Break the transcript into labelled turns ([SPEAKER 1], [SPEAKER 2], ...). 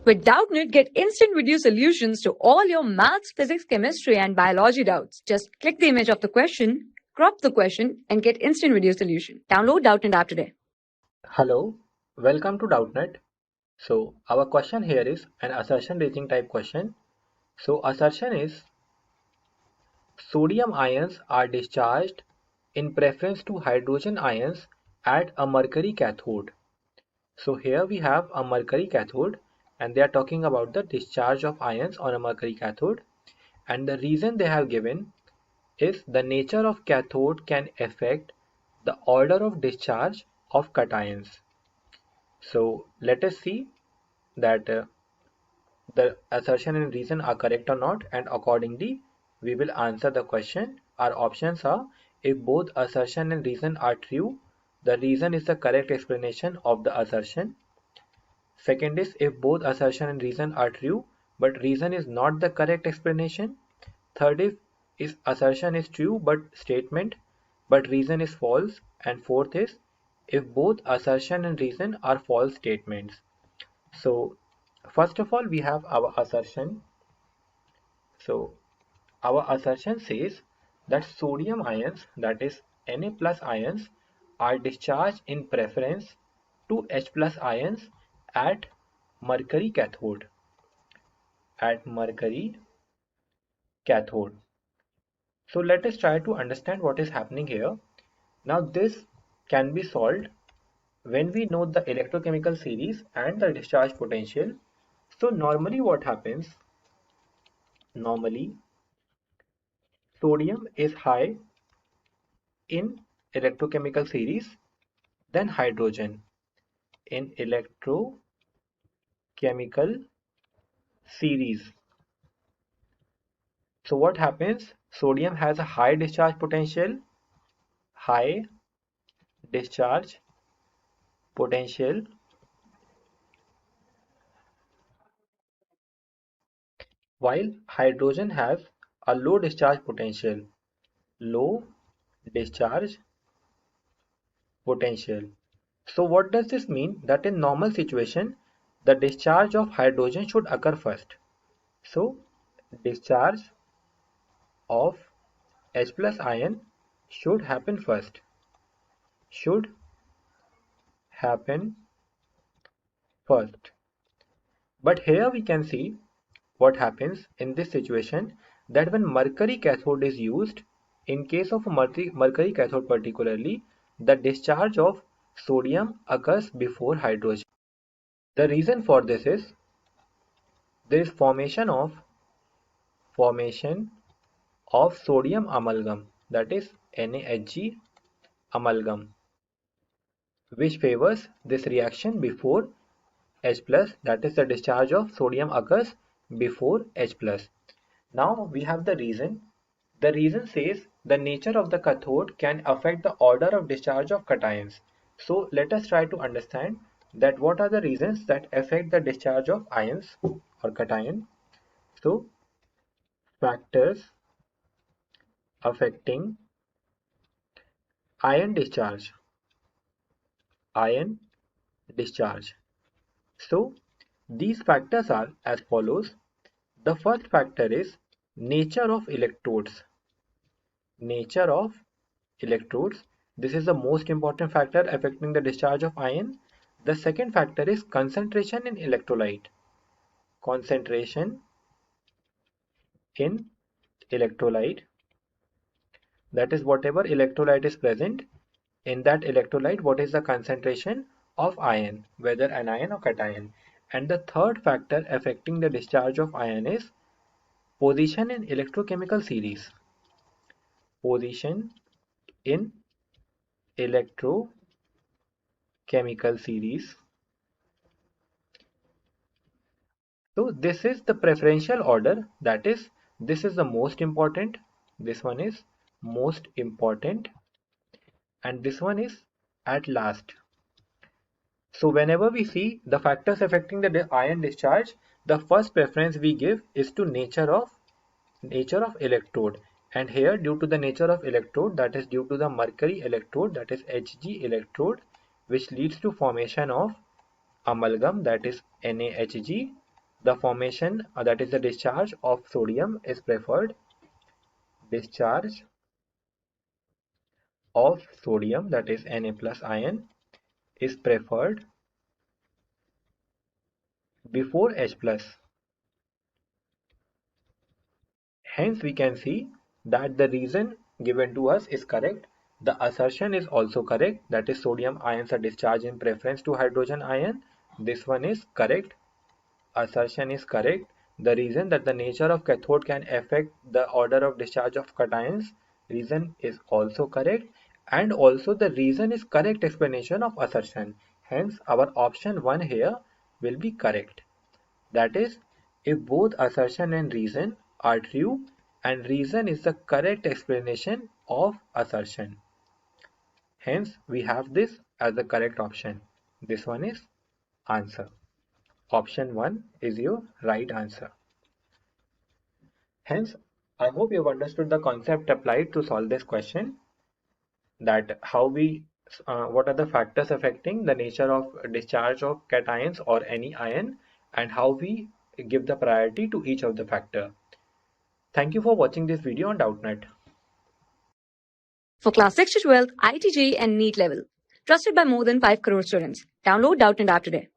[SPEAKER 1] With Doubtnut, get instant video solutions to all your maths, physics, chemistry, and biology doubts. Just click the image of the question, crop the question, and get instant video solution. Download Doubtnut app today.
[SPEAKER 2] Hello, welcome to Doubtnut. So our question here is an assertion reaching type question. So assertion is sodium ions are discharged in preference to hydrogen ions at a mercury cathode. So here we have a mercury cathode and they are talking about the discharge of ions on a mercury cathode, and the reason they have given is the nature of cathode can affect the order of discharge of cations. So let us see that the assertion and reason are correct or not, and accordingly we will answer the question. Our options are: if both assertion and reason are true, the reason is the correct explanation of the assertion. Second is if both assertion and reason are true but reason is not the correct explanation. Third is assertion is true but reason is false. And fourth is if both assertion and reason are false statements. So first of all, we have our assertion. So our assertion says that sodium ions, that is Na plus ions, are discharged in preference to H plus ions at mercury cathode. At mercury cathode. So let us try to understand what is happening here. Now this can be solved when we know the electrochemical series and the discharge potential. So normally what happens? Normally sodium is high in electrochemical series than hydrogen in electrochemical series. So what happens? Sodium has a high discharge potential, high discharge potential, while hydrogen has a low discharge potential, low discharge potential. So what does this mean? That in normal situation, the discharge of hydrogen should occur first. So discharge of H plus ion should happen first. Should happen first. But here we can see what happens in this situation, that when mercury cathode is used, in case of a mercury cathode particularly, the discharge of sodium occurs before hydrogen. The reason for this is there is formation of sodium amalgam, that is NaHg amalgam, which favors this reaction before H plus, that is the discharge of sodium occurs before H plus. Now we have the reason. The reason says the nature of the cathode can affect the order of discharge of cations. So let us try to understand that what are the reasons that affect the discharge of ions or cation. So factors affecting ion discharge. Ion discharge. So these factors are as follows. The first factor is nature of electrodes. Nature of electrodes. This is the most important factor affecting the discharge of ion. The second factor is concentration in electrolyte. Concentration in electrolyte. That is whatever electrolyte is present, in that electrolyte what is the concentration of ion, whether anion or cation. And the third factor affecting the discharge of ion is position in electrochemical series. Position in electrochemical series. So this is the preferential order, that is this is the most important, this one is most important, and this one is at last. So whenever we see the factors affecting the ion discharge, the first preference we give is to nature of electrode. And here, due to the nature of electrode, that is due to the mercury electrode, that is Hg electrode, which leads to formation of amalgam, that is NaHg the formation, that is the discharge of sodium is preferred. Discharge of sodium, that is Na plus ion, is preferred before H plus. Hence we can see that the reason given to us is correct. The assertion is also correct, that is sodium ions are discharged in preference to hydrogen ion. This one is correct. Assertion is correct. The reason that the nature of cathode can affect the order of discharge of cations, reason is also correct, and also the reason is correct explanation of assertion. Hence our option 1 here will be correct. That is, if both assertion and reason are true and reason is the correct explanation of assertion. Hence we have this as the correct option. This one is answer. Option 1 is your right answer. Hence, I hope you have understood the concept applied to solve this question, that how we what are the factors affecting the nature of discharge of cations or any ion, and how we give the priority to each of the factor. Thank you for watching this video on Doubtnut.
[SPEAKER 1] For class 6 to 12, IIT JEE and NEET level. Trusted by more than 5 crore students. Download Doubtnut app today.